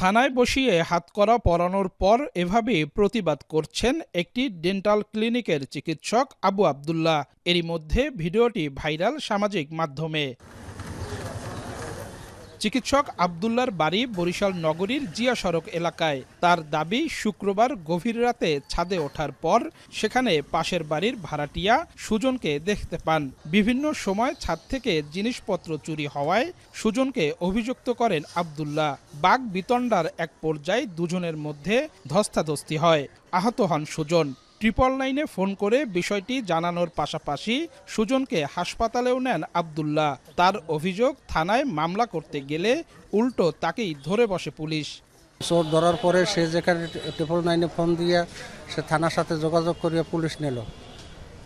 থানায় বসিয়ে হাতকড়া পরানোর পর এভাবে প্রতিবাদ করছেন একটি ডেন্টাল ক্লিনিকের চিকিৎসক আবু আবদুল্লাহ। এরই মধ্যে ভিডিওটি ভাইরাল সামাজিক মাধ্যমে। চিকিৎসক আবদুল্লার বাড়ি বরিশাল নগরীর জিয়া সড়ক এলাকায়। তার দাবি, শুক্রবার গভীর রাতে ছাদে ওঠার পর সেখানে পাশের বাড়ির ভাড়াটিয়া সুজনকে দেখতে পান। বিভিন্ন সময় ছাদ থেকে জিনিসপত্র চুরি হওয়ায় সুজনকে অভিযুক্ত করেন আবদুল্লাহ। বাক বিতণ্ডার এক পর্যায়ে দুজনের মধ্যে ধস্তাধস্তি হয়, আহত হন সুজন। 999-এ ফোন করে বিষয়টি জানানোর পাশাপাশি সুজনকে হাসপাতালেও নেন আবদুল্লাহ। তার অভিযোগ, থানায় মামলা করতে গেলে উল্টো তাকেই ধরে বসে পুলিশ। চোর ধরার পরে সে যেখানে 999-এ ফোন দিয়ে সে থানার সাথে যোগাযোগ করিয়া পুলিশ নিল।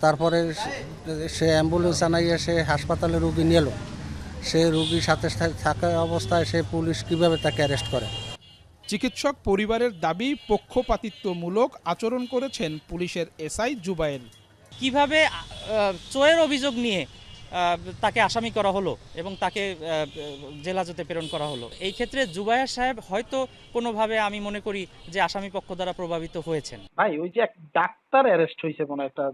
তারপরে সে অ্যাম্বুলেন্স আনাইয়া সে হাসপাতালে রুগী নিল। সে রুগীর সাথে থাকা অবস্থায় সে পুলিশ কিভাবে তাকে অ্যারেস্ট করে? চিকিৎসক পরিবারের দাবি, পক্ষপাতিত্বমূলক আচরণ করেছেন পুলিশের এসআই জুবায়ের। কিভাবে চোরের অভিযোগ নিয়ে তাকে আসামি করা হলো এবং তাকে জেলহাজতে প্রেরণ করা হলো। এই ক্ষেত্রে জুবায়ের সাহেব হয়তো কোনোভাবে, আমি মনে করি যে আসামি পক্ষ দ্বারা প্রভাবিত হয়েছেন। ভাই, ওই যে এক ডাক্তার অ্যারেস্ট হয়েছে কোনো একটা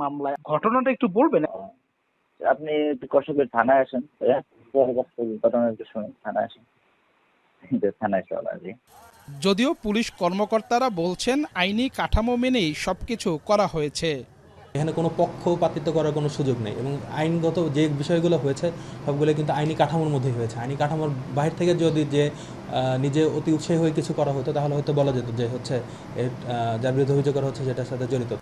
মামলায়, ঘটনাটা একটু বলবেন? আপনি একটু কষ্ট করে থানায় আসেন, ঘটনা একটু শুনুন, থানায় আসেন। থানায় চলা জি। যদিও পুলিশ কর্মকর্তারা বলছেন আইনি কাঠামো মেনেই সবকিছু করা হয়েছে। এখানে কোনো পক্ষপাতিত্ব করার কোনো সুযোগ নেই এবং আইনগত যে বিষয়গুলো হয়েছে সবগুলো কিন্তু আইনি কাঠামোর মধ্যেই হয়েছে। আইনি কাঠামোর বাইরে থেকে যদি যে নিজে অতি উৎসাহী হয়ে কিছু করা হতো তাহলে হয়তো বলা যেত যে হচ্ছে যার বিরুদ্ধে অভিযোগ করা হচ্ছে সেটার সাথে জড়িত।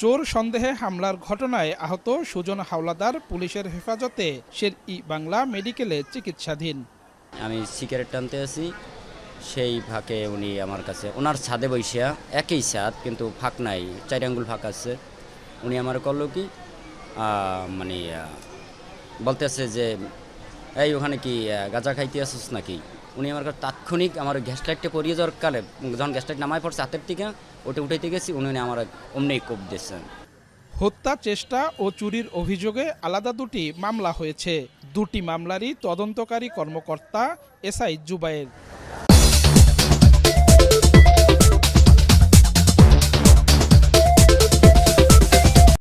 চোর সন্দেহে হামলার ঘটনায় আহত সুজন হাওলাদার পুলিশের হেফাজতে শের-ই বাংলা মেডিকেলে চিকিৎসাধীন। আমি সিগারেট টানতে আছি, সেই ফাঁকে উনি আমার কাছে, ওনার ছাদে বসিয়া, একই ছাদ কিন্তু ফাঁক নাই, 4 আঙ্গুল ফাঁক আছে। উনি আমার করলো কি, মানে বলতেছে যে এই ওখানে কি গাঁজা খাইতে আসছিস নাকি। উনি আমার কাছে তাৎক্ষণিক আমার গ্যাস লাইটটা পরিয়ে যাওয়ার কালে, যখন গ্যাস লাইট নামায় পড়ছে হাতের থেকে, ওটা উঠাইতে গেছি, উনি আমার অমনি কোপ দিয়েছেন। হত্যা চেষ্টা ও চুরির অভিযোগে আলাদা দুটি মামলা হয়েছে। দুটি মামলারই তদন্তকারী কর্মকর্তা এসআই জুবায়ের।